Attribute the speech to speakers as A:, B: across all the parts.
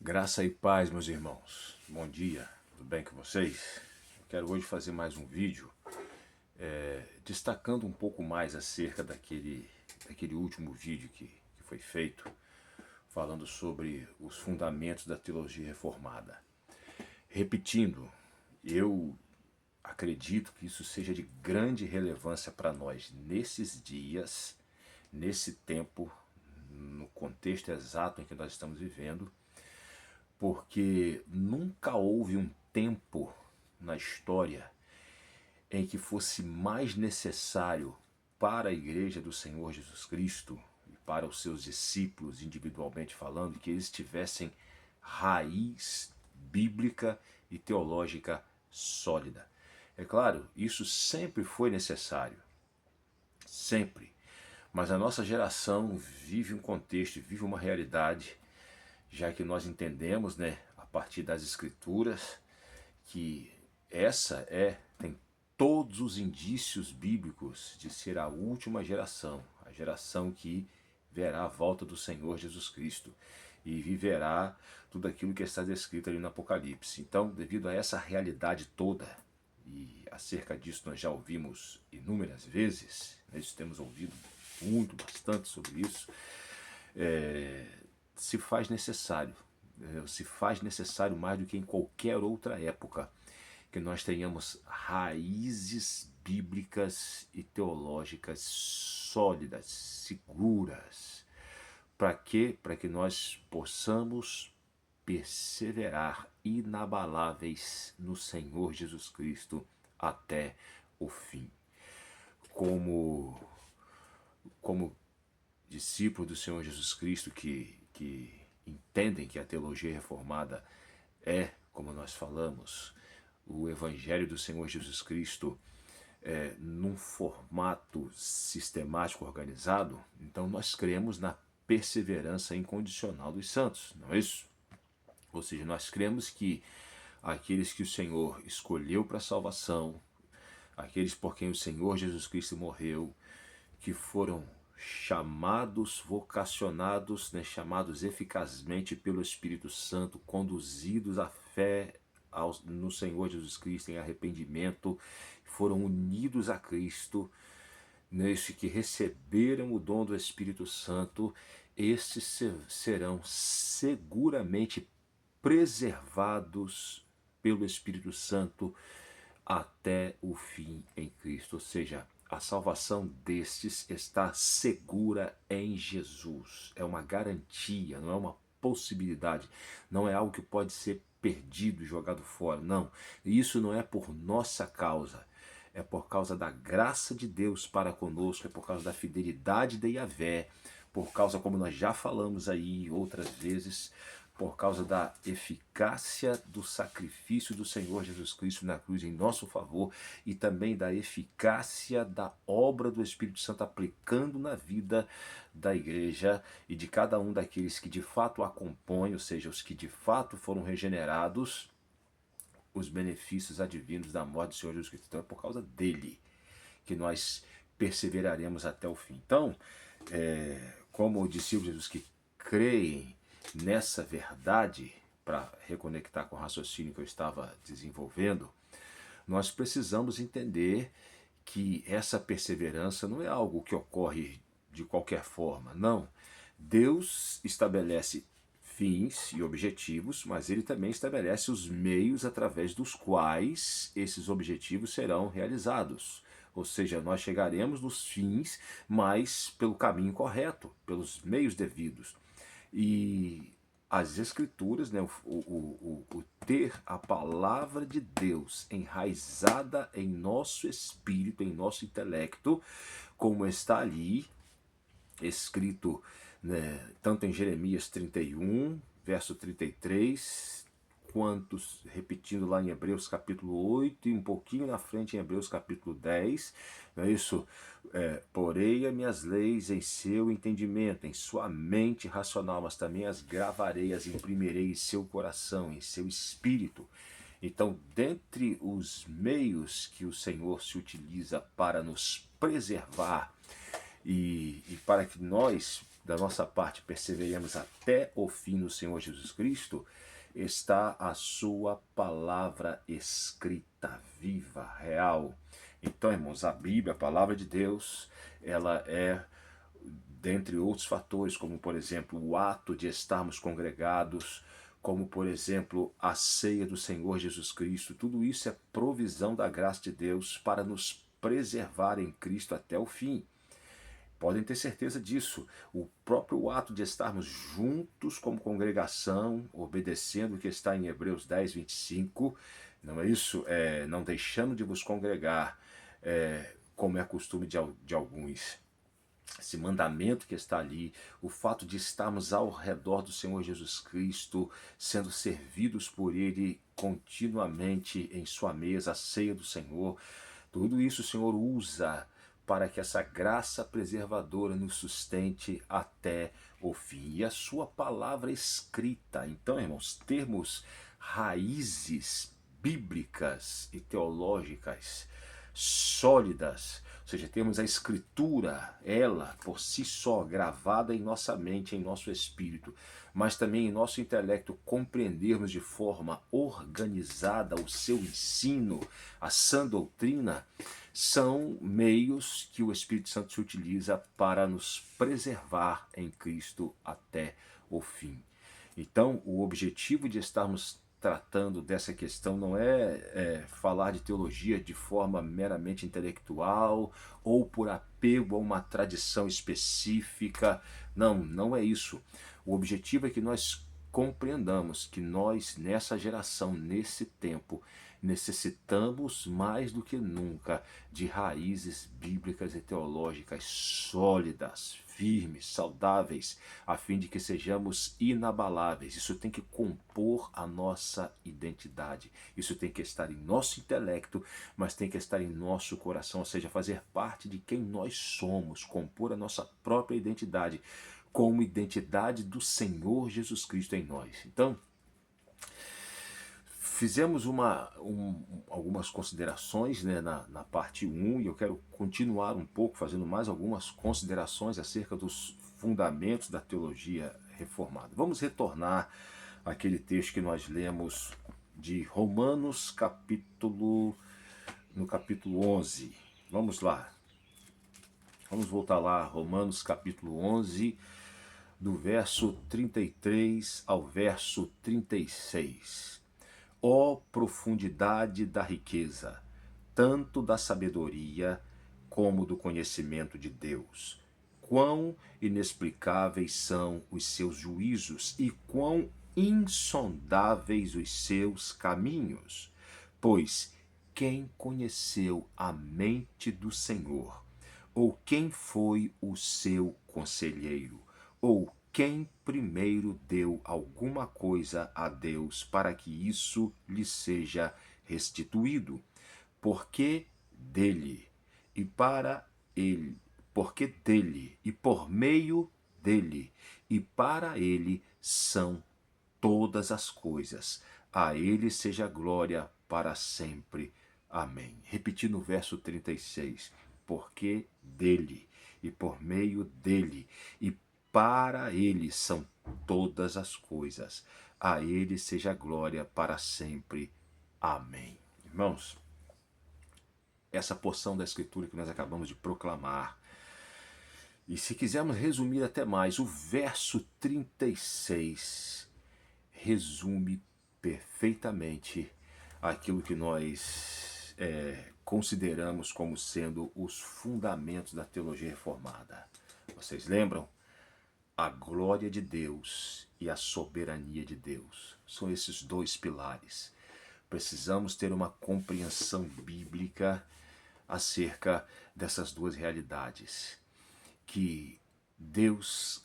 A: Graça e paz, meus irmãos. Bom dia, tudo bem com vocês? Eu quero hoje fazer mais um vídeo destacando um pouco mais acerca daquele último vídeo que foi feito, falando sobre os fundamentos da teologia reformada. Repetindo, eu acredito que isso seja de grande relevância para nós nesses dias, nesse tempo, no contexto exato em que nós estamos vivendo, porque nunca houve um tempo na história em que fosse mais necessário para a Igreja do Senhor Jesus Cristo e para os seus discípulos, individualmente falando, que eles tivessem raiz bíblica e teológica sólida. É claro, isso sempre foi necessário, sempre. Mas a nossa geração vive um contexto, vive uma realidade, já que nós entendemos, né, a partir das escrituras, que tem todos os indícios bíblicos de ser a última geração, a geração que verá a volta do Senhor Jesus Cristo e viverá tudo aquilo que está descrito ali no Apocalipse. Então, devido a essa realidade toda, e acerca disso nós já ouvimos inúmeras vezes, nós temos ouvido muito, bastante sobre isso, se faz necessário, se faz necessário mais do que em qualquer outra época, que nós tenhamos raízes bíblicas e teológicas sólidas, seguras. Para quê? Para que nós possamos perseverar inabaláveis no Senhor Jesus Cristo até o fim. Como discípulos do Senhor Jesus Cristo que entendem que a teologia reformada é, como nós falamos, o Evangelho do Senhor Jesus Cristo num formato sistemático, organizado, então nós cremos na perseverança incondicional dos santos, não é isso? Ou seja, nós cremos que aqueles que o Senhor escolheu para a salvação, aqueles por quem o Senhor Jesus Cristo morreu, que foram chamados, vocacionados, né, chamados eficazmente pelo Espírito Santo, conduzidos à fé no Senhor Jesus Cristo em arrependimento, foram unidos a Cristo, neste que receberam o dom do Espírito Santo, estes serão seguramente preservados pelo Espírito Santo até o fim em Cristo. Ou seja, a salvação destes está segura em Jesus. É uma garantia, não é uma possibilidade, não é algo que pode ser perdido, jogado fora, não. Isso não é por nossa causa, é por causa da graça de Deus para conosco, é por causa da fidelidade de Yahvé, por causa, como nós já falamos aí outras vezes, por causa da eficácia do sacrifício do Senhor Jesus Cristo na cruz em nosso favor e também da eficácia da obra do Espírito Santo aplicando na vida da igreja e de cada um daqueles que de fato a compõem, ou seja, os que de fato foram regenerados, os benefícios advindos da morte do Senhor Jesus Cristo. Então é por causa dele que nós perseveraremos até o fim. Então, como discípulos de Jesus que creem nessa verdade, para reconectar com o raciocínio que eu estava desenvolvendo, nós precisamos entender que essa perseverança não é algo que ocorre de qualquer forma, não. Deus estabelece fins e objetivos, mas ele também estabelece os meios através dos quais esses objetivos serão realizados. Ou seja, nós chegaremos nos fins, mas pelo caminho correto, pelos meios devidos. E as escrituras, né, o ter a palavra de Deus enraizada em nosso espírito, em nosso intelecto, como está ali escrito, né, tanto em Jeremias 31, verso 33, quanto repetindo lá em Hebreus capítulo 8 e um pouquinho na frente em Hebreus capítulo 10, não é isso? Porei as minhas leis em seu entendimento, em sua mente racional, mas também as gravarei, as imprimirei em seu coração, em seu espírito. Então, dentre os meios que o Senhor se utiliza para nos preservar e para que nós da nossa parte perseveremos até o fim no Senhor Jesus Cristo, está a sua palavra escrita, viva, real. Então, irmãos, a Bíblia, a palavra de Deus, ela é, dentre outros fatores, como por exemplo o ato de estarmos congregados, como por exemplo a ceia do Senhor Jesus Cristo, tudo isso é provisão da graça de Deus para nos preservar em Cristo até o fim. Podem ter certeza disso. O próprio ato de estarmos juntos como congregação, obedecendo o que está em Hebreus 10, 25, não é isso? Não deixando de vos congregar, como é costume de alguns. Esse mandamento que está ali, o fato de estarmos ao redor do Senhor Jesus Cristo, sendo servidos por Ele continuamente em sua mesa, a ceia do Senhor, tudo isso o Senhor usa para que essa graça preservadora nos sustente até o fim. E a sua palavra escrita. Então, irmãos, termos raízes bíblicas e teológicas sólidas, ou seja, temos a escritura, ela por si só, gravada em nossa mente, em nosso espírito, mas também em nosso intelecto, compreendermos de forma organizada o seu ensino, a sã doutrina, são meios que o Espírito Santo se utiliza para nos preservar em Cristo até o fim. Então, o objetivo de estarmos tratando dessa questão não é falar de teologia de forma meramente intelectual ou por apego a uma tradição específica. Não, não é isso. O objetivo é que nós compreendamos que nós, nessa geração, nesse tempo, necessitamos mais do que nunca de raízes bíblicas e teológicas sólidas, firmes, saudáveis, a fim de que sejamos inabaláveis. Isso tem que compor a nossa identidade. Isso tem que estar em nosso intelecto, mas tem que estar em nosso coração, ou seja, fazer parte de quem nós somos, compor a nossa própria identidade, como identidade do Senhor Jesus Cristo em nós. Então, fizemos algumas considerações, né, na parte 1, e eu quero continuar um pouco fazendo mais algumas considerações acerca dos fundamentos da teologia reformada. Vamos retornar àquele texto que nós lemos de Romanos, no capítulo 11. Vamos lá. Vamos voltar lá, Romanos capítulo 11, do verso 33 ao verso 36. Ó profundidade da riqueza, tanto da sabedoria como do conhecimento de Deus! Quão inexplicáveis são os seus juízos e quão insondáveis os seus caminhos! Pois quem conheceu a mente do Senhor? Ou quem foi o seu conselheiro? Ou quem primeiro deu alguma coisa a Deus para que isso lhe seja restituído? Porque dele, e para ele, porque dele, e por meio dele, e para ele são todas as coisas. A ele seja glória para sempre. Amém. Repetindo o verso 36. Porque dele, e por meio dele, e para ele são todas as coisas. A ele seja glória para sempre. Amém. Irmãos, essa porção da Escritura que nós acabamos de proclamar, e se quisermos resumir até mais, o verso 36 resume perfeitamente aquilo que nós consideramos como sendo os fundamentos da teologia reformada. Vocês lembram? A glória de Deus e a soberania de Deus. São esses dois pilares. Precisamos ter uma compreensão bíblica acerca dessas duas realidades. Que Deus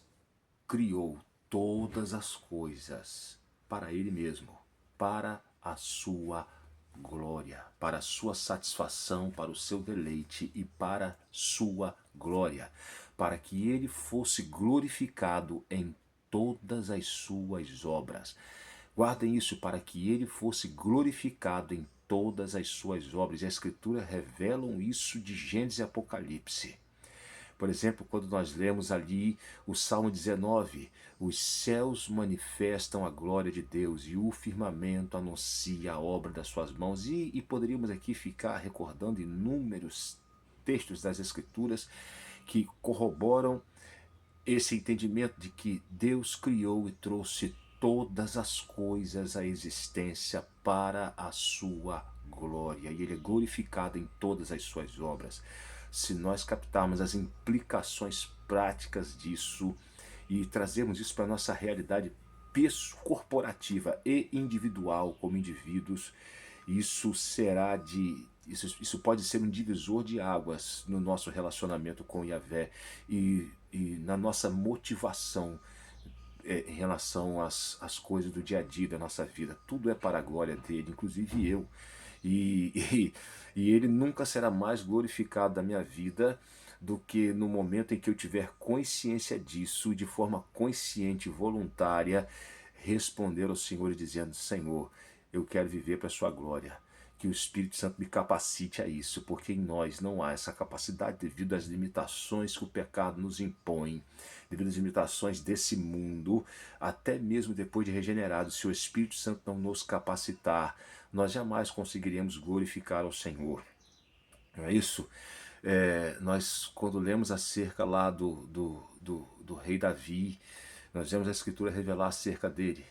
A: criou todas as coisas para Ele mesmo, para a sua glória, para a sua satisfação, para o seu deleite e para sua glória, para que Ele fosse glorificado em todas as suas obras. Guardem isso, para que Ele fosse glorificado em todas as suas obras. E a Escritura revelam isso de Gênesis e Apocalipse. Por exemplo, quando nós lemos ali o Salmo 19, os céus manifestam a glória de Deus e o firmamento anuncia a obra das suas mãos. E poderíamos aqui ficar recordando inúmeros textos das Escrituras que corroboram esse entendimento de que Deus criou e trouxe todas as coisas à existência para a sua glória, e Ele é glorificado em todas as suas obras. Se nós captarmos as implicações práticas disso e trazermos isso para a nossa realidade corporativa e individual como indivíduos, isso será de isso pode ser um divisor de águas no nosso relacionamento com Yahvé e na nossa motivação em relação às coisas do dia a dia da nossa vida. Tudo é para a glória dele, inclusive eu. E ele nunca será mais glorificado da minha vida do que no momento em que eu tiver consciência disso, de forma consciente e voluntária, responder ao Senhor e dizendo: Senhor, eu quero viver para a sua glória. Que o Espírito Santo me capacite a isso, porque em nós não há essa capacidade devido às limitações que o pecado nos impõe, devido às limitações desse mundo, até mesmo depois de regenerado. Se o Espírito Santo não nos capacitar, nós jamais conseguiremos glorificar ao Senhor. Não é isso? Nós, quando lemos acerca lá do rei Davi, nós vemos a Escritura revelar acerca dele,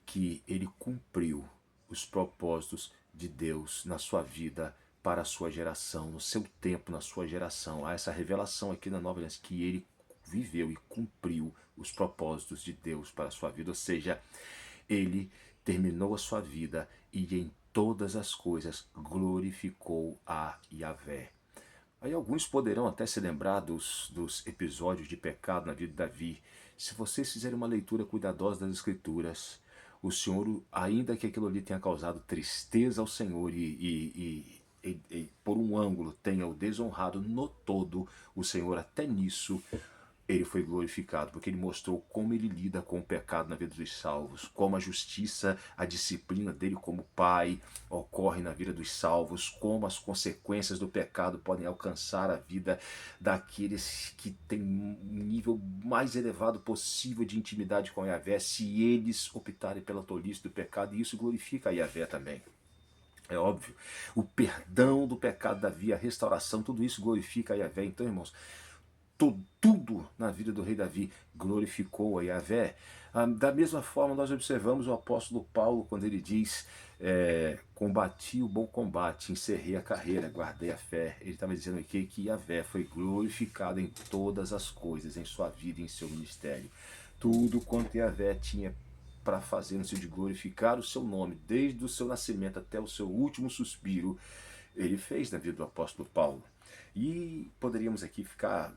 A: que ele cumpriu os propósitos de Deus na sua vida, para a sua geração, no seu tempo, na sua geração. Há essa revelação aqui na Nova Aliança, que ele viveu e cumpriu os propósitos de Deus para a sua vida, ou seja, ele terminou a sua vida e em todas as coisas glorificou a Yahvé. Aí alguns poderão até se lembrar dos episódios de pecado na vida de Davi. Se vocês fizerem uma leitura cuidadosa das Escrituras, o Senhor, ainda que aquilo ali tenha causado tristeza ao Senhor e por um ângulo tenha o desonrado, no todo, o Senhor até nisso ele foi glorificado, porque ele mostrou como ele lida com o pecado na vida dos salvos, como a justiça, a disciplina dele como pai ocorre na vida dos salvos, como as consequências do pecado podem alcançar a vida daqueles que têm um nível mais elevado possível de intimidade com Yahvé, se eles optarem pela tolice do pecado, e isso glorifica a Yahvé também. É óbvio, o perdão do pecado da via, a restauração, tudo isso glorifica a Yahvé. Então, irmãos, tudo na vida do rei Davi glorificou a Yahvé. Da mesma forma, nós observamos o apóstolo Paulo quando ele diz: combati o bom combate, encerrei a carreira, guardei a fé. Ele estava dizendo aqui que Yahvé foi glorificado em todas as coisas, em sua vida e em seu ministério. Tudo quanto Yahvé tinha para fazer no sentido de glorificar o seu nome, desde o seu nascimento até o seu último suspiro, ele fez na vida do apóstolo Paulo. E poderíamos aqui ficar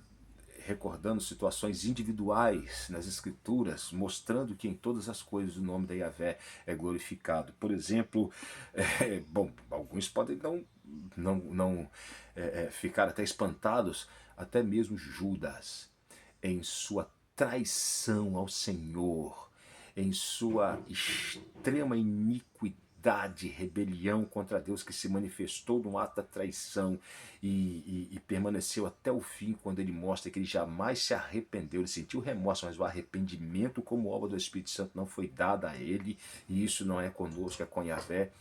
A: recordando situações individuais nas Escrituras, mostrando que em todas as coisas o nome da Yahvé é glorificado. Por exemplo, alguns podem não ficar até espantados, até mesmo Judas, em sua traição ao Senhor, em sua extrema iniquidade, rebelião contra Deus, que se manifestou num ato da traição e permaneceu até o fim, quando ele mostra que ele jamais se arrependeu. Ele sentiu remorso, mas o arrependimento como obra do Espírito Santo não foi dado a ele, e isso não é conosco, é com Yahvé.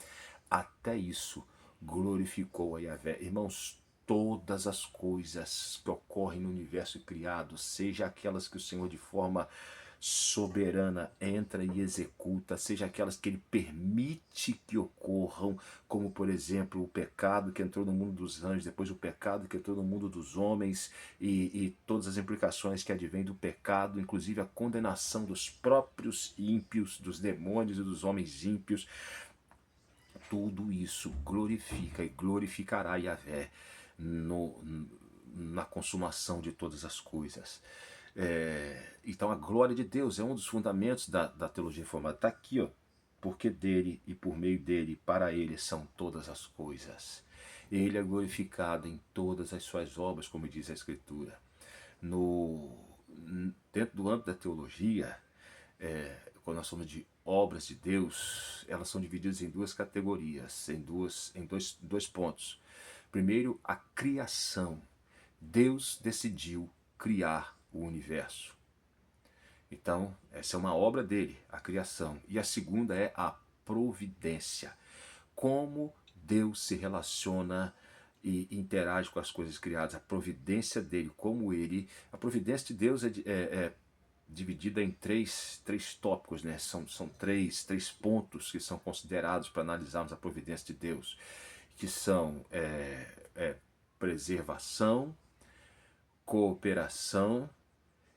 A: Até isso glorificou a Yahvé. Irmãos, todas as coisas que ocorrem no universo criado, seja aquelas que o Senhor de forma soberana entra e executa, seja aquelas que ele permite que ocorram, como por exemplo o pecado que entrou no mundo dos anjos, depois o pecado que entrou no mundo dos homens e todas as implicações que advêm do pecado, inclusive a condenação dos próprios ímpios, dos demônios e dos homens ímpios. Tudo isso glorifica e glorificará Yahvé na consumação de todas as coisas. Então a glória de Deus é um dos fundamentos da teologia reformada. Está aqui, ó, porque dele e por meio dele, para ele são todas as coisas. Ele é glorificado em todas as suas obras, como diz a Escritura. Dentro do âmbito da teologia, quando nós falamos de obras de Deus, elas são divididas em duas categorias, em dois pontos. Primeiro, a criação. Deus decidiu criar o universo. Então, essa é uma obra dele, a criação. E a segunda é a providência. Como Deus se relaciona e interage com as coisas criadas, a providência dele, como ele... A providência de Deus é dividida em três tópicos, né? São três pontos que são considerados para analisarmos a providência de Deus, que são preservação, cooperação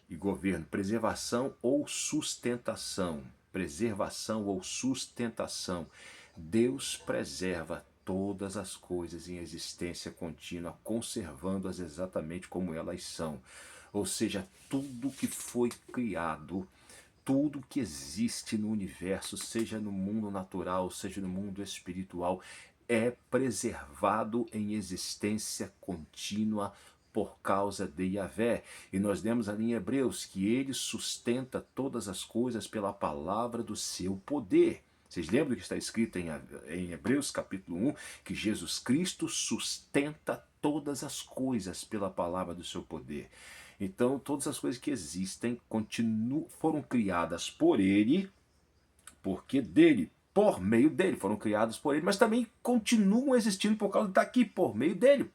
A: e governo. Preservação ou sustentação. Preservação ou sustentação. Deus preserva todas as coisas em existência contínua, conservando-as exatamente como elas são. Ou seja, tudo que foi criado, tudo que existe no universo, seja no mundo natural, seja no mundo espiritual, é preservado em existência contínua por causa de Yahvé. E nós lemos ali em Hebreus que ele sustenta todas as coisas pela palavra do seu poder. Vocês lembram do que está escrito em Hebreus capítulo 1, que Jesus Cristo sustenta todas as coisas pela palavra do seu poder. Então, todas as coisas que existem foram criadas por ele, porque dele, por meio dele, foram criadas por ele, mas também continuam existindo por causa daqui, por meio dele.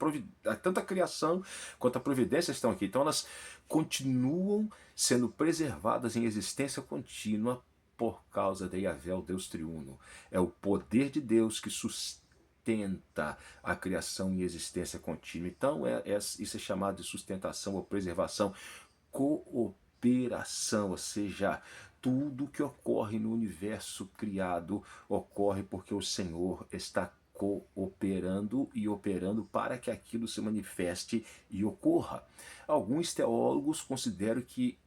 A: Tanto a criação quanto a providência estão aqui. Então, elas continuam sendo preservadas em existência contínua por causa de Yahvé, o Deus triuno. É o poder de Deus que sustenta a criação em existência contínua. Então, isso é chamado de sustentação ou preservação. Cooperação, ou seja, tudo que ocorre no universo criado ocorre porque o Senhor está cooperando e operando para que aquilo se manifeste e ocorra. Alguns teólogos consideram que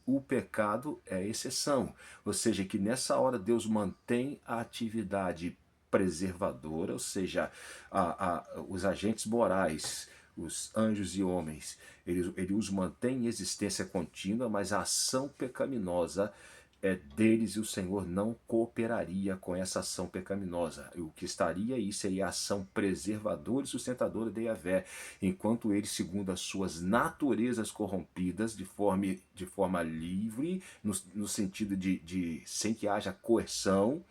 A: o pecado é exceção, ou seja, que nessa hora Deus mantém a atividade preservadora, ou seja, os agentes morais, os anjos e homens, ele os mantém em existência contínua, mas a ação pecaminosa é deles e o Senhor não cooperaria com essa ação pecaminosa. O que estaria aí seria a ação preservadora e sustentadora de Yahvé, enquanto ele, segundo as suas naturezas corrompidas, de forma livre, no sentido de sem que haja coerção,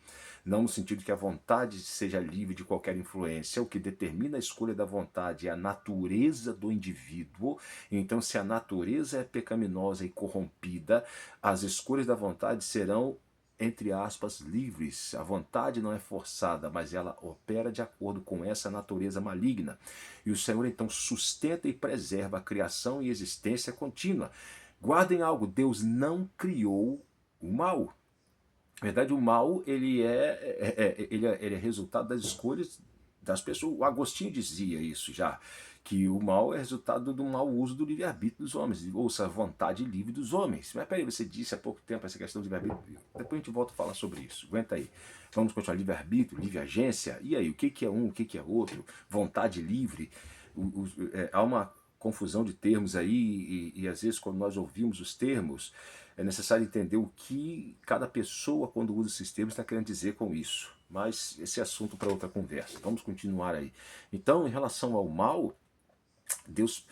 A: não no sentido que a vontade seja livre de qualquer influência. O que determina a escolha da vontade é a natureza do indivíduo. Então, se a natureza é pecaminosa e corrompida, as escolhas da vontade serão, entre aspas, livres. A vontade não é forçada, mas ela opera de acordo com essa natureza maligna. E o Senhor, então, sustenta e preserva a criação e existência contínua. Guardem algo, Deus não criou o mal. Na verdade, o mal ele é resultado das escolhas das pessoas. O Agostinho dizia isso já, que o mal é resultado do mau uso do livre-arbítrio dos homens, ou seja, a vontade livre dos homens. Mas peraí, você disse há pouco tempo essa questão do livre-arbítrio. Depois a gente volta a falar sobre isso. Aguenta aí. Vamos continuar livre-arbítrio, livre-agência. E aí, o que é um, o que é outro? Vontade livre. Há uma confusão de termos aí, e às vezes quando nós ouvimos os termos, é necessário entender o que cada pessoa, quando usa esses termos, está querendo dizer com isso. Mas esse é assunto para outra conversa. Vamos continuar aí. Então, em relação ao mal, Deus,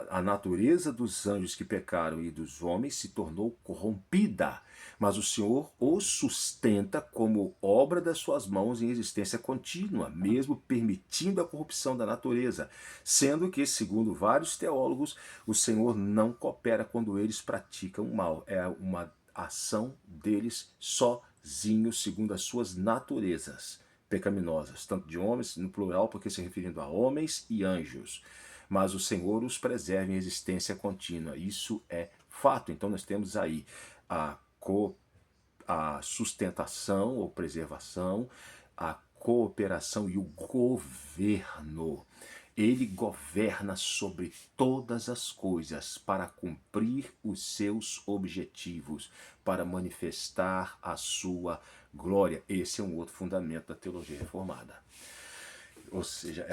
A: a natureza dos anjos que pecaram e dos homens se tornou corrompida, mas o Senhor os sustenta como obra das suas mãos em existência contínua, mesmo permitindo a corrupção da natureza, sendo que, segundo vários teólogos, o Senhor não coopera quando eles praticam o mal, é uma ação deles sozinhos, segundo as suas naturezas pecaminosas, tanto de homens, no plural, porque se referindo a homens e anjos. Mas o Senhor os preserva em existência contínua. Isso é fato. Então nós temos aí a sustentação ou preservação, a cooperação e o governo. Ele governa sobre todas as coisas para cumprir os seus objetivos, para manifestar a sua glória. Esse é um outro fundamento da teologia reformada. Ou seja,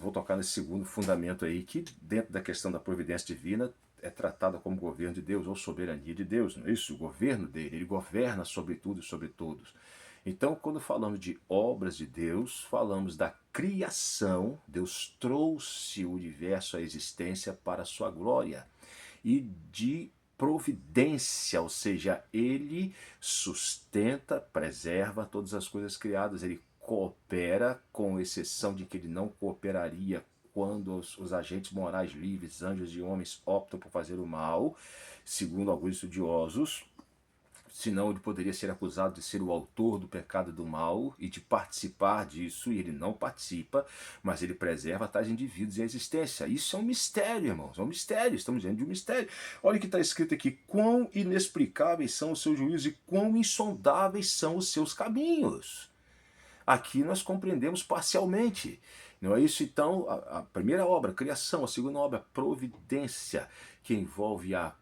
A: vou tocar nesse segundo fundamento aí, que dentro da questão da providência divina é tratada como governo de Deus ou soberania de Deus, não é isso? O governo dele, ele governa sobre tudo e sobre todos. Então, quando falamos de obras de Deus, falamos da criação. Deus trouxe o universo à existência para a sua glória. E de providência, ou seja, ele sustenta, preserva todas as coisas criadas, ele coopera, com exceção de que ele não cooperaria quando os agentes morais livres, anjos e homens, optam por fazer o mal, segundo alguns estudiosos. Senão ele poderia ser acusado de ser o autor do pecado e do mal e de participar disso, e ele não participa, mas ele preserva tais indivíduos em existência. Isso é um mistério, irmãos, é um mistério, estamos diante de um mistério. Olha o que está escrito aqui: quão inexplicáveis são os seus juízos e quão insondáveis são os seus caminhos. Aqui nós compreendemos parcialmente. Não é isso? Então, a primeira obra, criação; a segunda obra, providência, que envolve a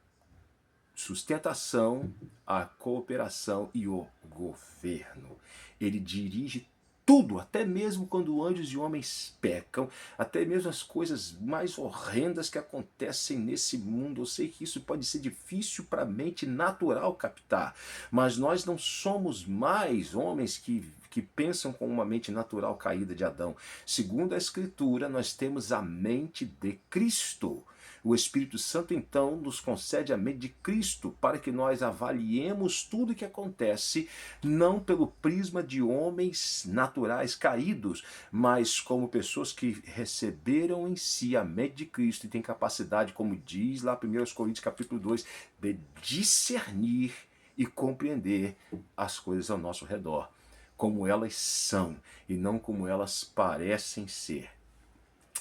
A: sustentação, a cooperação e o governo. Ele dirige tudo, até mesmo quando anjos e homens pecam, até mesmo as coisas mais horrendas que acontecem nesse mundo. Eu sei que isso pode ser difícil para a mente natural captar, mas nós não somos mais homens que pensam com uma mente natural caída de Adão. Segundo a Escritura, nós temos a mente de Cristo. O Espírito Santo, então, nos concede a mente de Cristo para que nós avaliemos tudo o que acontece, não pelo prisma de homens naturais caídos, mas como pessoas que receberam em si a mente de Cristo e têm capacidade, como diz lá 1 Coríntios capítulo 2, de discernir e compreender as coisas ao nosso redor, como elas são e não como elas parecem ser.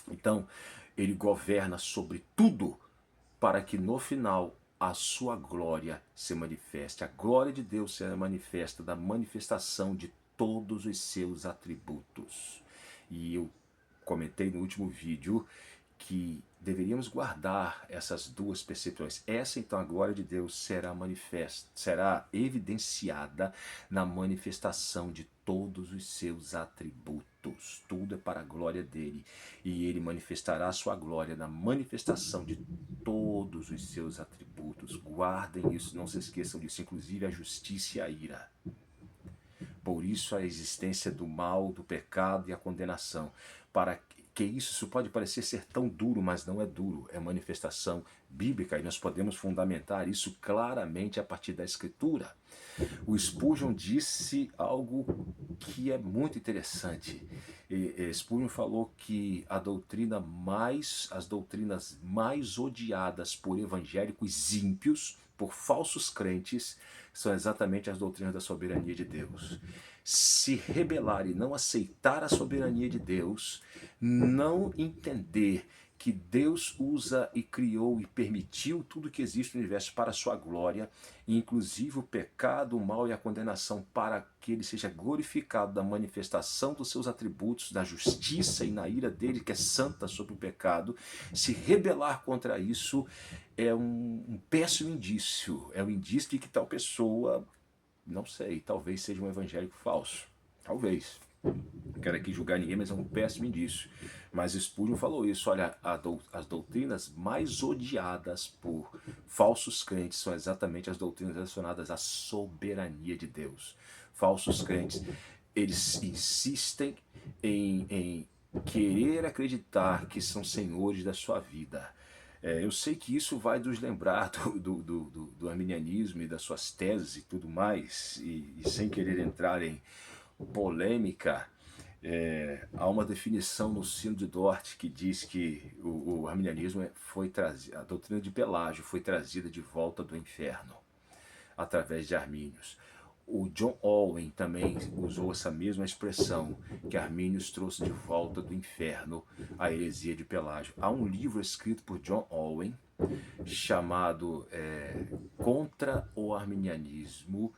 A: Então, ele governa sobre tudo para que no final a sua glória se manifeste. A glória de Deus será manifesta da manifestação de todos os seus atributos. E eu comentei no último vídeo que deveríamos guardar essas duas percepções. Essa, então, a glória de Deus será manifesta, será evidenciada na manifestação de todos os seus atributos. Tudo é para a glória dele. E ele manifestará a sua glória na manifestação de todos os seus atributos. Guardem isso, não se esqueçam disso, inclusive a justiça e a ira. Por isso a existência do mal, do pecado e a condenação. Para que isso pode parecer ser tão duro, mas não é duro, é manifestação bíblica e nós podemos fundamentar isso claramente a partir da Escritura. O Spurgeon disse algo que é muito interessante. Spurgeon falou que as doutrinas mais odiadas por evangélicos ímpios, por falsos crentes, são exatamente as doutrinas da soberania de Deus. Se rebelar e não aceitar a soberania de Deus, não entender que Deus usa e criou e permitiu tudo que existe no universo para a sua glória, inclusive o pecado, o mal e a condenação, para que ele seja glorificado da manifestação dos seus atributos, da justiça e na ira dele, que é santa sobre o pecado. Se rebelar contra isso é um péssimo indício, é um indício de que tal pessoa, não sei, talvez seja um evangélico falso, talvez. Não quero aqui julgar ninguém, mas é um péssimo indício. Mas Spurgeon falou isso: olha, as doutrinas mais odiadas por falsos crentes são exatamente as doutrinas relacionadas à soberania de Deus. Falsos crentes, eles insistem em querer acreditar que são senhores da sua vida. Eu sei que isso vai nos lembrar do arminianismo e das suas teses e tudo mais, e sem querer entrar em polêmica, há uma definição no Sino de Dort que diz que o arminianismo foi trazido, a doutrina de Pelágio foi trazida de volta do inferno através de Armínios. O John Owen também usou essa mesma expressão, que Armínios trouxe de volta do inferno a heresia de Pelágio. Há um livro escrito por John Owen chamado Contra o Arminianismo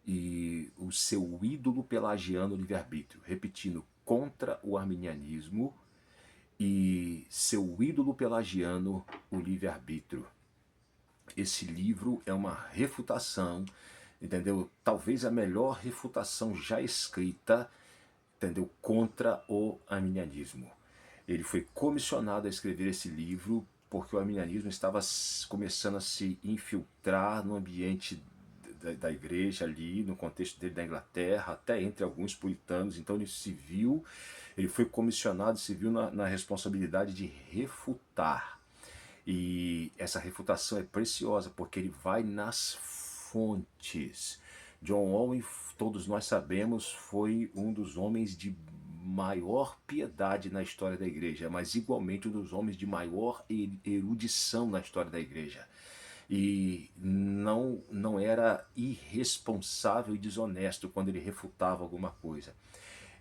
A: e o seu ídolo pelagiano livre-arbítrio. Repetindo, contra o arminianismo e seu ídolo pelagiano, o livre-arbítrio. Esse livro é uma refutação, entendeu? Talvez a melhor refutação já escrita, entendeu? Contra o arminianismo. Ele foi comissionado a escrever esse livro porque o arminianismo estava começando a se infiltrar no ambiente da igreja ali, no contexto dele da Inglaterra, até entre alguns puritanos. Então ele foi comissionado, se viu na responsabilidade de refutar. E essa refutação é preciosa, porque ele vai nas fontes. John Owen, todos nós sabemos, foi um dos homens de maior piedade na história da igreja, mas igualmente um dos homens de maior erudição na história da igreja. E não era irresponsável e desonesto quando ele refutava alguma coisa.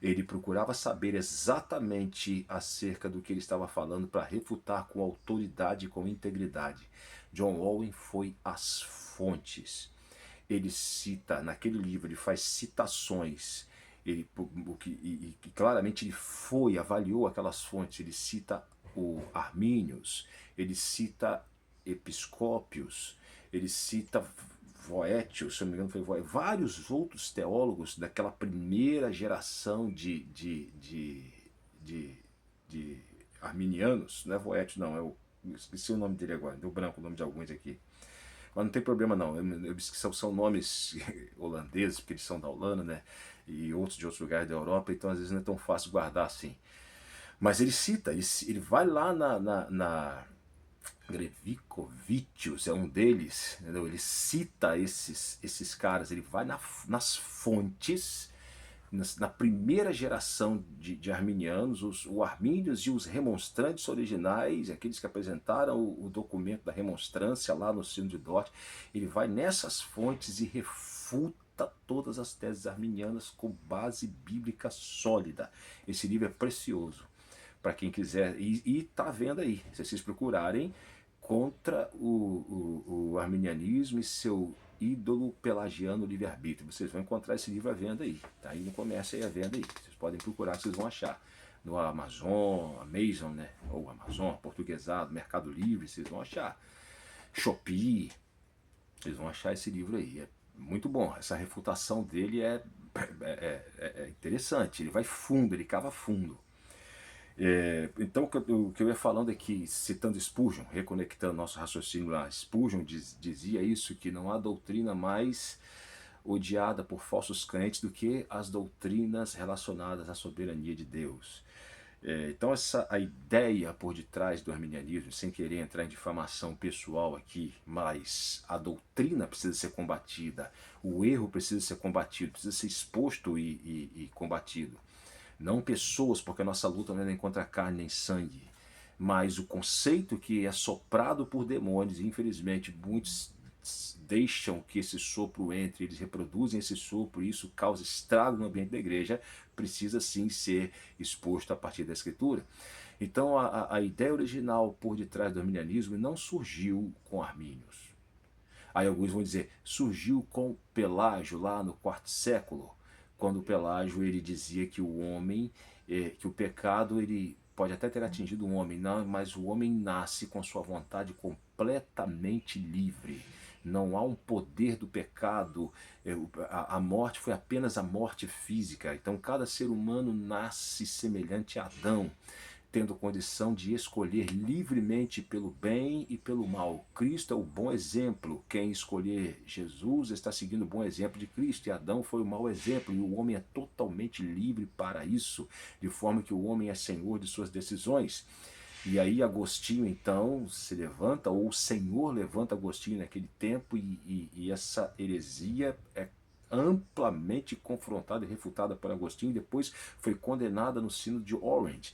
A: Ele procurava saber exatamente acerca do que ele estava falando para refutar com autoridade e com integridade. John Owen foi às fontes. Ele cita, naquele livro, ele faz citações, claramente ele avaliou aquelas fontes. Ele cita o Arminius, ele cita Episcópios, ele cita Voetius, se não me engano foi Voetius, vários outros teólogos daquela primeira geração de arminianos. Não é Voetius, não, esqueci o nome dele agora, deu branco o nome de alguns aqui. Mas não tem problema não, são nomes holandeses, porque eles são da Holanda, né? E outros de outros lugares da Europa, então às vezes não é tão fácil guardar assim. Mas ele cita, ele vai lá na Grevikovicius é um deles, entendeu? Ele cita esses caras, ele vai nas fontes, na primeira geração de arminianos, o Armínios e os remonstrantes originais, aqueles que apresentaram o documento da remonstrância lá no Sínodo de Dort. Ele vai nessas fontes e refuta todas as teses arminianas com base bíblica sólida. Esse livro é precioso para quem quiser, e está à venda aí, se vocês procurarem, Contra o arminianismo e seu ídolo pelagiano livre-arbítrio. Vocês vão encontrar esse livro à venda aí, tá aí no comércio aí à venda aí. Vocês podem procurar, vocês vão achar. No Amazon, né? Ou Amazon, portuguesado, Mercado Livre, vocês vão achar. Shopee, vocês vão achar esse livro aí. É muito bom. Essa refutação dele é interessante. Ele vai fundo, ele cava fundo. Então o que eu ia falando é que, citando Spurgeon, reconectando nosso raciocínio lá, Spurgeon dizia isso, que não há doutrina mais odiada por falsos crentes do que as doutrinas relacionadas à soberania de Deus. Então a ideia por detrás do arminianismo, sem querer entrar em difamação pessoal aqui, mas a doutrina precisa ser combatida, o erro precisa ser combatido, precisa ser exposto e combatido. Não pessoas, porque a nossa luta não é nem contra carne nem sangue, mas o conceito que é soprado por demônios, e infelizmente muitos deixam que esse sopro entre, eles reproduzem esse sopro e isso causa estrago no ambiente da igreja, precisa sim ser exposto a partir da Escritura. Então a ideia original por detrás do arminianismo não surgiu com Armínios. Aí alguns vão dizer, surgiu com Pelágio lá no quarto século, quando o Pelágio ele dizia que o homem, que o pecado ele pode até ter atingido um homem, não, mas o homem nasce com sua vontade completamente livre. Não há um poder do pecado, a morte foi apenas a morte física. Então cada ser humano nasce semelhante a Adão, tendo condição de escolher livremente pelo bem e pelo mal. Cristo é o bom exemplo. Quem escolher Jesus está seguindo o bom exemplo de Cristo, e Adão foi o mau exemplo, e o homem é totalmente livre para isso, de forma que o homem é senhor de suas decisões. E aí Agostinho então se levanta, ou o Senhor levanta Agostinho naquele tempo, e essa heresia é amplamente confrontada e refutada por Agostinho, e depois foi condenada no Sínodo de Orange.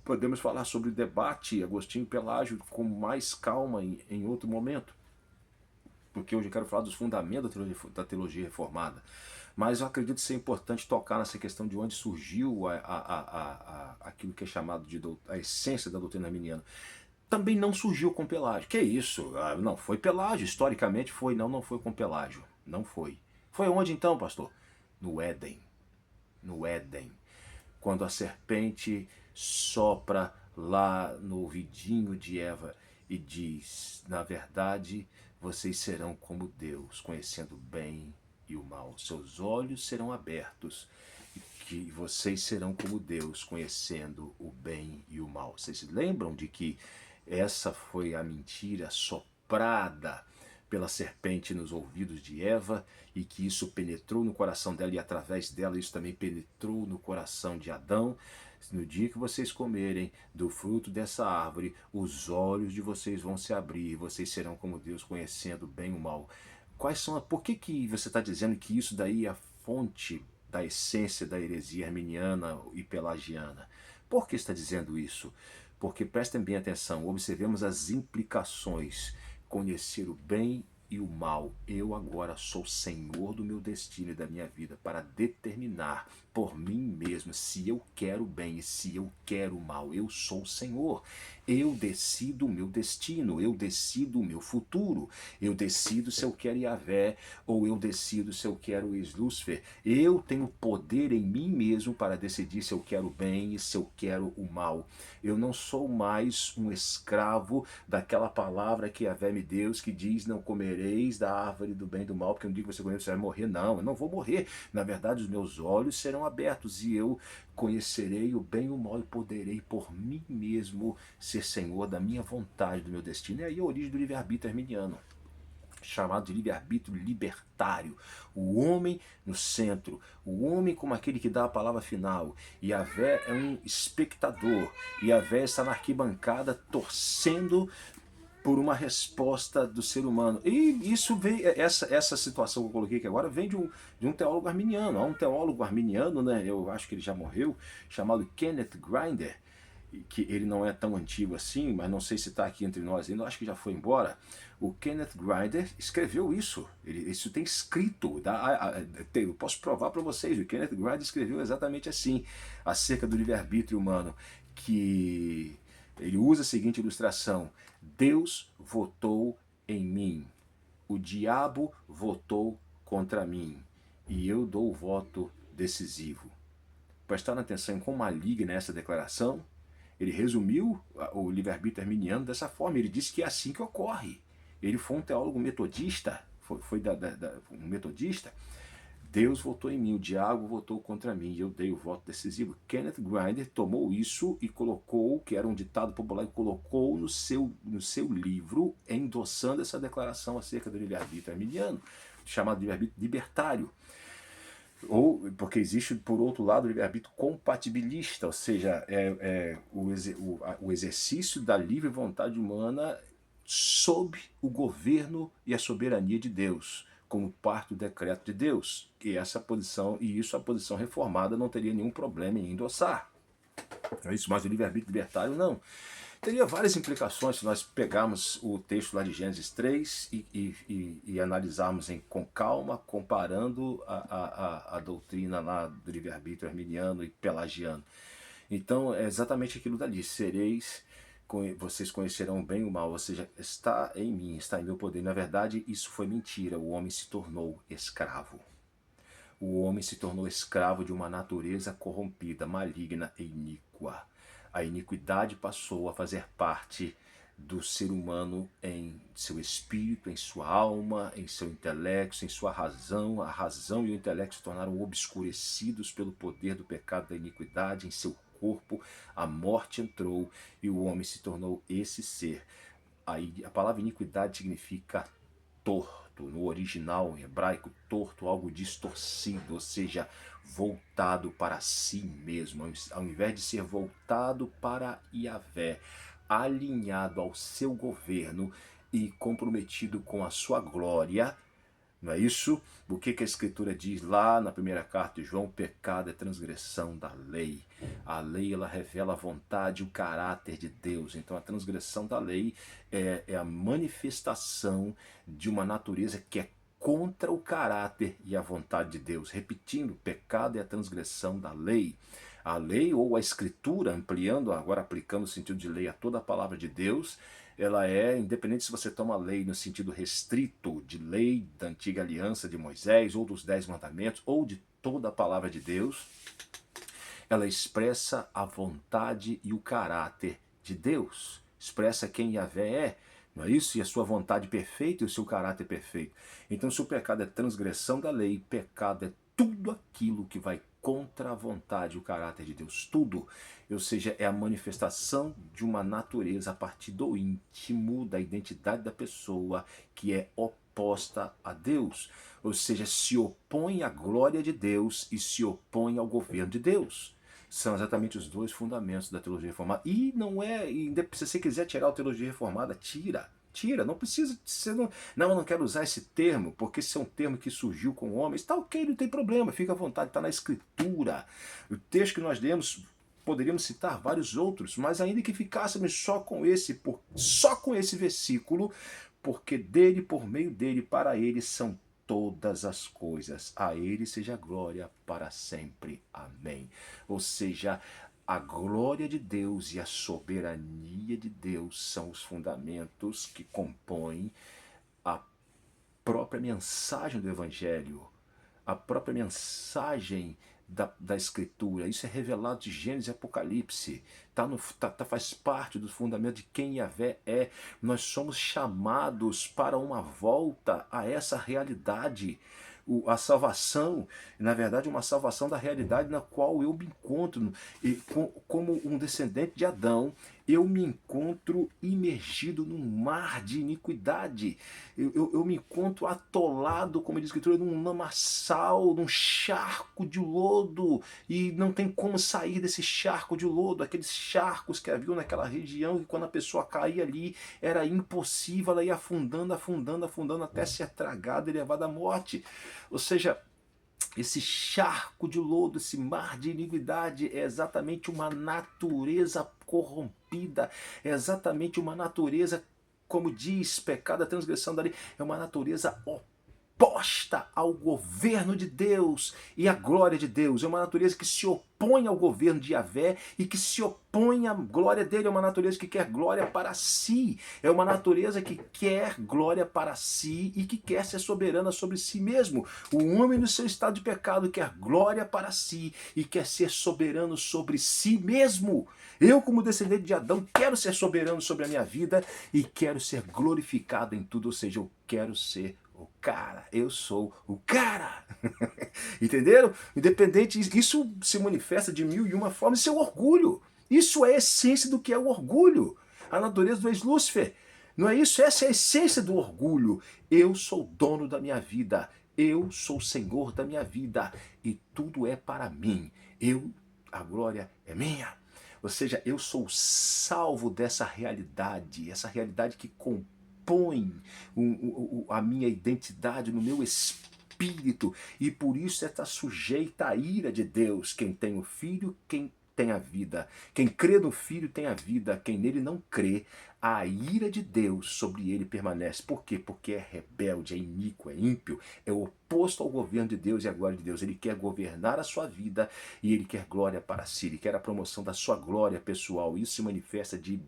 A: Podemos falar sobre o debate Agostinho-Pelágio com mais calma em outro momento, porque hoje eu quero falar dos fundamentos da teologia reformada. Mas eu acredito ser importante tocar nessa questão de onde surgiu aquilo que é chamado de a essência da doutrina arminiana. Também não surgiu com Pelágio. Que isso? Não, foi Pelágio, historicamente foi, não foi com Pelágio. Não foi. Foi onde então, pastor? No Éden. No Éden. Quando a serpente sopra lá no ouvidinho de Eva e diz, na verdade, vocês serão como Deus, conhecendo o bem e o mal. Seus olhos serão abertos e que vocês serão como Deus, conhecendo o bem e o mal. Vocês se lembram de que essa foi a mentira soprada pela serpente nos ouvidos de Eva, e que isso penetrou no coração dela, e através dela isso também penetrou no coração de Adão. No dia que vocês comerem do fruto dessa árvore, os olhos de vocês vão se abrir, vocês serão como Deus, conhecendo bem e o mal. Por que você está dizendo que isso daí é a fonte da essência da heresia arminiana e pelagiana? Por que está dizendo isso? Porque prestem bem atenção, observemos as implicações. Conhecer o bem e o mal. Eu agora sou senhor do meu destino e da minha vida para determinar por mim mesmo se eu quero o bem e se eu quero o mal. Eu sou o senhor. Eu decido o meu destino, eu decido o meu futuro. Eu decido se eu quero Yahvé ou eu decido se eu quero o ex-Lúcifer. Eu tenho poder em mim mesmo para decidir se eu quero o bem e se eu quero o mal. Eu não sou mais um escravo daquela palavra que Yahvé me deu, que diz: não comereis da árvore do bem e do mal, porque no dia que você comer você vai morrer. Não, eu não vou morrer. Na verdade, os meus olhos serão abertos e eu conhecerei o bem e o mal e poderei por mim mesmo ser senhor da minha vontade, do meu destino. E aí a origem do livre-arbítrio arminiano, chamado de livre-arbítrio libertário. O homem no centro, o homem como aquele que dá a palavra final. Yahvé é um espectador. Yahvé está na arquibancada torcendo por uma resposta do ser humano. E isso veio, essa situação que eu coloquei aqui agora vem de um teólogo arminiano. Há um teólogo arminiano, né, eu acho que ele já morreu, chamado Kenneth Grinder, que ele não é tão antigo assim, mas não sei se está aqui entre nós ainda, acho que já foi embora. O Kenneth Grinder escreveu isso, isso tem escrito, eu posso provar para vocês, o Kenneth Grinder escreveu exatamente assim, acerca do livre-arbítrio humano, que ele usa a seguinte ilustração: Deus votou em mim, o diabo votou contra mim, e eu dou o voto decisivo. Prestaram atenção em quão maligna é essa declaração? Ele resumiu o livre-arbítrio arminiano dessa forma. Ele disse que é assim que ocorre. Ele foi um teólogo metodista, um metodista. Deus votou em mim, o diabo votou contra mim, e eu dei o voto decisivo. Kenneth Grinder tomou isso e colocou, que era um ditado popular, e colocou no seu livro, endossando essa declaração acerca do livre-arbítrio arminiano, chamado livre-arbítrio libertário. Ou porque existe, por outro lado, o livre-arbítrio compatibilista, ou seja, o exercício da livre vontade humana sob o governo e a soberania de Deus, como parte do decreto de Deus. E essa posição, e isso a posição reformada não teria nenhum problema em endossar. Não é isso, mas o livre-arbítrio libertário não. Teria várias implicações se nós pegarmos o texto lá de Gênesis 3 e analisarmos com calma, comparando a doutrina lá do livre-arbítrio arminiano e pelagiano. Então é exatamente aquilo dali: vocês conhecerão o bem e o mal, ou seja, está em mim, está em meu poder. Na verdade, isso foi mentira. O homem se tornou escravo. O homem se tornou escravo de uma natureza corrompida, maligna e iníqua. A iniquidade passou a fazer parte do ser humano em seu espírito, em sua alma, em seu intelecto, em sua razão. A razão e o intelecto se tornaram obscurecidos pelo poder do pecado da iniquidade. Em seu corpo a morte entrou e o homem se tornou esse ser. A palavra iniquidade significa torto. No original em hebraico, torto, algo distorcido, ou seja, voltado para si mesmo. Ao invés de ser voltado para Yahvé, alinhado ao seu governo e comprometido com a sua glória. Não é isso? O que a Escritura diz lá na primeira carta de João? Pecado é transgressão da lei. A lei, ela revela a vontade e o caráter de Deus. Então a transgressão da lei é a manifestação de uma natureza que é contra o caráter e a vontade de Deus. Repetindo, pecado é a transgressão da lei. A lei ou a Escritura, ampliando, agora aplicando o sentido de lei a toda a palavra de Deus, ela é, independente se você toma lei no sentido restrito de lei da antiga aliança de Moisés, ou dos 10 mandamentos, ou de toda a palavra de Deus, ela expressa a vontade e o caráter de Deus, expressa quem Yahvé é, não é isso? E a sua vontade perfeita e o seu caráter perfeito. Então, se o pecado é transgressão da lei, pecado é tudo aquilo que vai contra a vontade e o caráter de Deus, tudo. Ou seja, é a manifestação de uma natureza a partir do íntimo, da identidade da pessoa, que é oposta oposta a Deus, ou seja, se opõe à glória de Deus e se opõe ao governo de Deus. São exatamente os dois fundamentos da teologia reformada. E não é, se você quiser tirar a teologia reformada, tira. Tira, não precisa, você não, eu não quero usar esse termo, porque esse é um termo que surgiu com homens, está ok, não tem problema, fica à vontade, está na escritura. O texto que nós lemos, poderíamos citar vários outros, mas ainda que ficássemos só com esse versículo, porque dele, por meio dele, para ele são todas as coisas. A ele seja glória para sempre. Amém. Ou seja, a glória de Deus e a soberania de Deus são os fundamentos que compõem a própria mensagem do Evangelho, a própria mensagem da Escritura. Isso é revelado de Gênesis e Apocalipse. Faz parte do fundamento de quem Yahvé é. Nós somos chamados para uma volta a essa realidade. A salvação, na verdade, uma salvação da realidade na qual eu me encontro. Como um descendente de Adão, eu me encontro imergido num mar de iniquidade. Eu me encontro atolado, como diz a Escritura, num lamaçal, num charco de lodo, e não tem como sair desse charco de lodo, aqueles charcos que haviam naquela região, e quando a pessoa caía ali, era impossível, ela ia afundando, afundando, afundando, até ser tragada e levada à morte. Ou seja, esse charco de lodo, esse mar de iniquidade é exatamente uma natureza corrompida, é exatamente uma natureza, como diz, pecado, a transgressão da lei, é uma natureza oposta ao governo de Deus e à glória de Deus. É uma natureza que se opõe ao governo de Yahvé e que se opõe à glória dele. É uma natureza que quer glória para si. É uma natureza que quer glória para si e que quer ser soberana sobre si mesmo. O homem no seu estado de pecado quer glória para si e quer ser soberano sobre si mesmo. Eu, como descendente de Adão, quero ser soberano sobre a minha vida e quero ser glorificado em tudo. Ou seja, eu quero ser o cara, eu sou o cara. Entenderam? Independente, isso se manifesta de mil e uma formas, isso é o orgulho. Isso é a essência do que é o orgulho. A natureza do ex-Lúcifer. Não é isso? Essa é a essência do orgulho. Eu sou dono da minha vida. Eu sou senhor da minha vida. E tudo é para mim. A glória é minha. Ou seja, eu sou salvo dessa realidade. Essa realidade que compõe a minha identidade no meu espírito, e por isso está sujeita à ira de Deus. Quem tem o Filho, quem tem a vida. Quem crê no Filho tem a vida. Quem nele não crê, a ira de Deus sobre ele permanece. Por quê? Porque é rebelde, é iníquo, é ímpio, é oposto ao governo de Deus e à glória de Deus. Ele quer governar a sua vida e ele quer glória para si. Ele quer a promoção da sua glória pessoal. Isso se manifesta de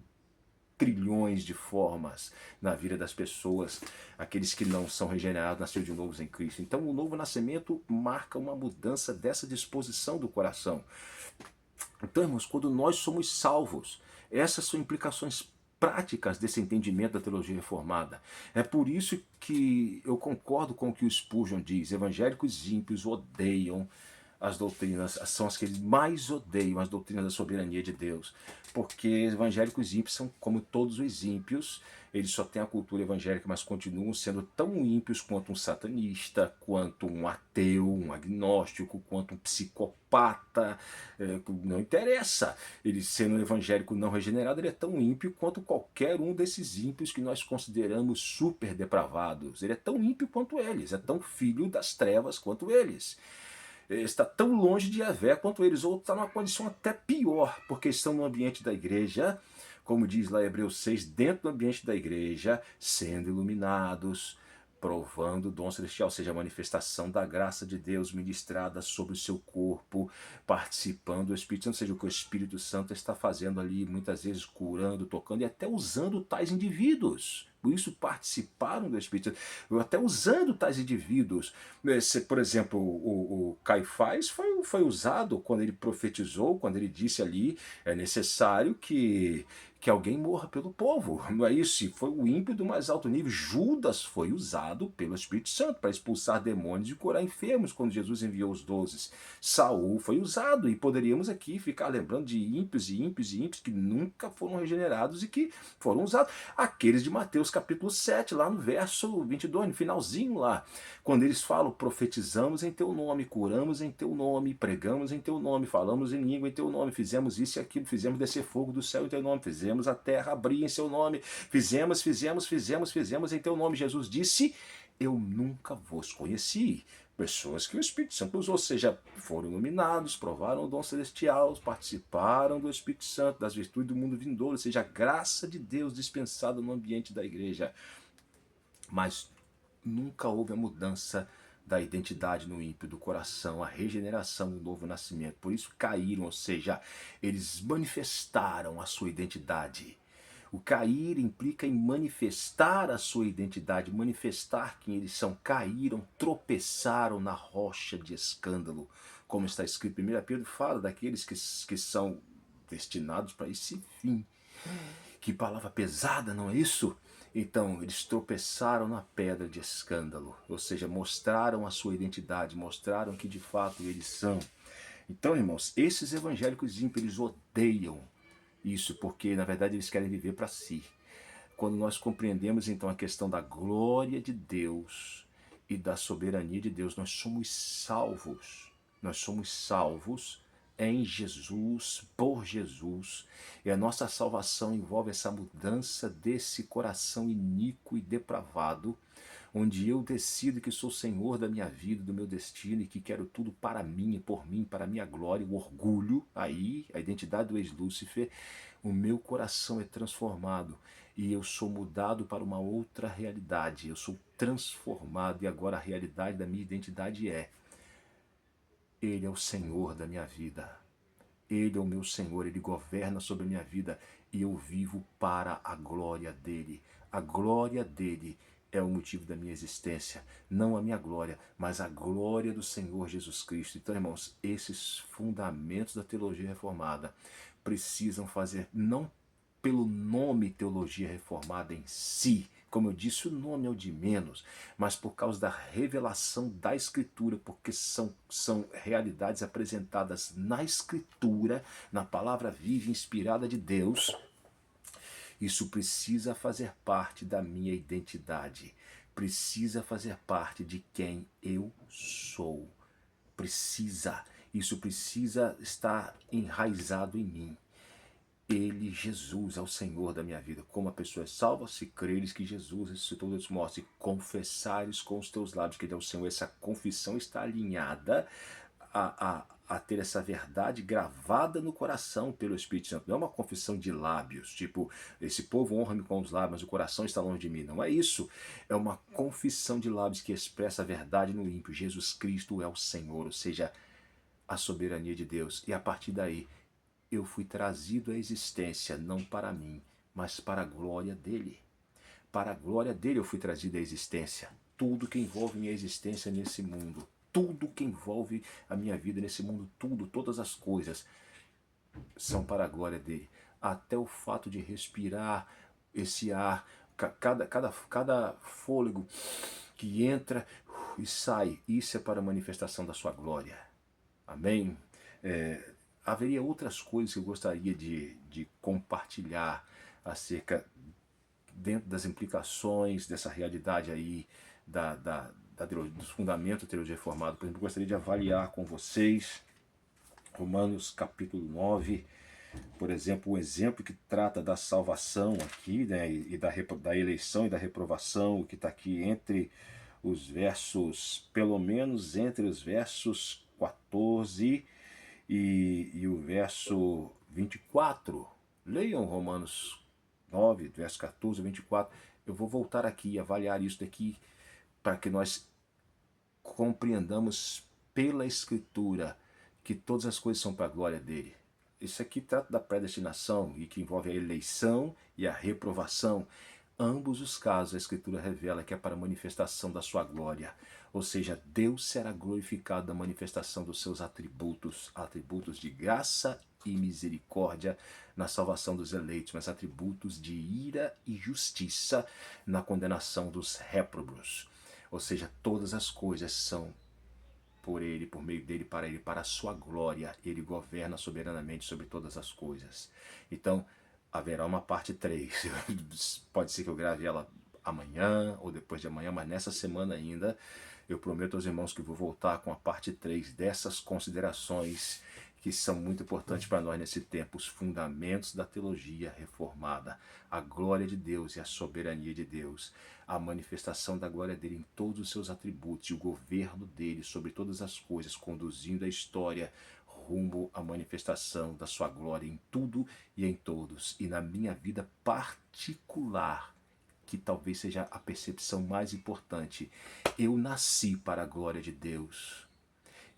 A: trilhões de formas na vida das pessoas, aqueles que não são regenerados, nasceram de novo em Cristo. Então o novo nascimento marca uma mudança dessa disposição do coração. Então, irmãos, quando nós somos salvos, essas são implicações práticas desse entendimento da teologia reformada. É por isso que eu concordo com o que o Spurgeon diz: evangélicos ímpios odeiam as doutrinas, são as que eles mais odeiam, as doutrinas da soberania de Deus, porque evangélicos ímpios são como todos os ímpios, eles só têm a cultura evangélica, mas continuam sendo tão ímpios quanto um satanista, quanto um ateu, um agnóstico, quanto um psicopata, não interessa. Ele sendo um evangélico não regenerado, ele é tão ímpio quanto qualquer um desses ímpios que nós consideramos super depravados. Ele é tão ímpio quanto eles, é tão filho das trevas quanto eles. Está tão longe de Yahvé quanto eles, ou está numa condição até pior, porque estão no ambiente da igreja, como diz lá em Hebreus 6, dentro do ambiente da igreja, sendo iluminados, provando o dom celestial, ou seja, a manifestação da graça de Deus ministrada sobre o seu corpo, participando do Espírito Santo, ou seja, o que o Espírito Santo está fazendo ali, muitas vezes curando, tocando e até usando tais indivíduos. Por isso participaram do Espírito Santo, até usando tais indivíduos. Por exemplo, o Caifás foi usado quando ele profetizou, quando ele disse ali, é necessário que alguém morra pelo povo. Não é isso? Foi o ímpio do mais alto nível. Judas foi usado pelo Espírito Santo para expulsar demônios e curar enfermos quando Jesus enviou os 12. Saul foi usado, e poderíamos aqui ficar lembrando de ímpios e ímpios e ímpios que nunca foram regenerados e que foram usados. Aqueles de Mateus capítulo 7, lá no verso 22, no finalzinho lá, quando eles falam, profetizamos em teu nome, curamos em teu nome, pregamos em teu nome, falamos em língua em teu nome, fizemos isso e aquilo, fizemos descer fogo do céu em teu nome, fizemos a terra abrir em seu nome, fizemos em teu nome. Jesus disse, eu nunca vos conheci. Pessoas que o Espírito Santo usou, ou seja, foram iluminados, provaram o dom celestial, participaram do Espírito Santo, das virtudes do mundo vindouro, ou seja, a graça de Deus dispensada no ambiente da igreja. Mas nunca houve a mudança da identidade no ímpio, do coração, a regeneração, o novo nascimento. Por isso caíram, ou seja, eles manifestaram a sua identidade. O cair implica em manifestar a sua identidade, manifestar quem eles são. Caíram, tropeçaram na rocha de escândalo. Como está escrito em 1 Pedro, fala daqueles que são destinados para esse fim. Que palavra pesada, não é isso? Então, eles tropeçaram na pedra de escândalo, ou seja, mostraram a sua identidade, mostraram que de fato eles são. Então, irmãos, esses evangélicos ímpios, eles odeiam isso, porque na verdade eles querem viver para si. Quando nós compreendemos então a questão da glória de Deus e da soberania de Deus, nós somos salvos. Nós somos salvos em Jesus, por Jesus. E a nossa salvação envolve essa mudança desse coração iníquo e depravado, onde eu decido que sou senhor da minha vida, do meu destino e que quero tudo para mim, por mim, para a minha glória, o orgulho, aí, a identidade do ex-Lúcifer, o meu coração é transformado e eu sou mudado para uma outra realidade, eu sou transformado e agora a realidade da minha identidade é: Ele é o Senhor da minha vida, Ele é o meu Senhor, Ele governa sobre a minha vida e eu vivo para a glória dEle. A glória dEle é o motivo da minha existência, não a minha glória, mas a glória do Senhor Jesus Cristo. Então, irmãos, esses fundamentos da teologia reformada precisam fazer, não pelo nome teologia reformada em si, como eu disse, o nome é o de menos, mas por causa da revelação da Escritura, porque são realidades apresentadas na Escritura, na palavra viva e inspirada de Deus. Isso precisa fazer parte da minha identidade, precisa fazer parte de quem eu sou. Isso precisa estar enraizado em mim. Ele, Jesus, é o Senhor da minha vida. Como a pessoa é salva, se creres que Jesus ressuscitou dos mortos e confessares com os teus lábios que Ele é o Senhor, essa confissão está alinhada a ter essa verdade gravada no coração pelo Espírito Santo. Não é uma confissão de lábios, tipo, esse povo honra-me com os lábios, mas o coração está longe de mim. Não é isso. É uma confissão de lábios que expressa a verdade no ímpio. Jesus Cristo é o Senhor, ou seja, a soberania de Deus. E a partir daí, eu fui trazido à existência, não para mim, mas para a glória dele. Para a glória dele eu fui trazido à existência. Tudo que envolve minha existência nesse mundo, tudo que envolve a minha vida nesse mundo, todas as coisas são para a glória dele. Até o fato de respirar esse ar, cada fôlego que entra e sai, isso é para a manifestação da sua glória. Amém? Haveria outras coisas que eu gostaria de compartilhar acerca, dentro das implicações dessa realidade aí, dos fundamentos da teologia reformada. Por exemplo, eu gostaria de avaliar com vocês Romanos capítulo 9, por exemplo, um exemplo que trata da salvação aqui, né, e da eleição e da reprovação, que está aqui entre os versos, pelo menos entre os versos 14 e o verso 24. Leiam Romanos 9, verso 14 a 24. Eu vou voltar aqui e avaliar isso daqui para que nós compreendamos pela Escritura que todas as coisas são para a glória dele. Isso aqui trata da predestinação e que envolve a eleição e a reprovação. Ambos os casos a Escritura revela que é para a manifestação da sua glória. Ou seja, Deus será glorificado na manifestação dos seus atributos, atributos de graça e misericórdia na salvação dos eleitos, mas atributos de ira e justiça na condenação dos réprobos. Ou seja, todas as coisas são por ele, por meio dele, para a sua glória. Ele governa soberanamente sobre todas as coisas. Então, haverá uma parte 3. Pode ser que eu grave ela amanhã ou depois de amanhã, mas nessa semana ainda, eu prometo aos irmãos que vou voltar com a parte 3 dessas considerações que são muito importantes para nós nesse tempo, os fundamentos da teologia reformada, a glória de Deus e a soberania de Deus, a manifestação da glória dele em todos os seus atributos e o governo dele sobre todas as coisas, conduzindo a história rumo à manifestação da sua glória em tudo e em todos, e na minha vida particular, que talvez seja a percepção mais importante. Eu nasci para a glória de Deus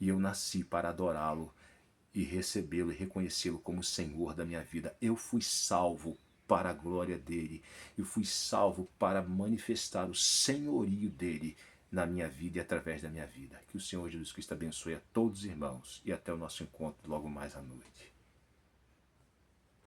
A: e eu nasci para adorá-lo e recebê-lo e reconhecê-lo como Senhor da minha vida. Eu fui salvo para a glória dele. Eu fui salvo para manifestar o senhorio dele na minha vida e através da minha vida. Que o Senhor Jesus Cristo abençoe a todos os irmãos e até o nosso encontro logo mais à noite.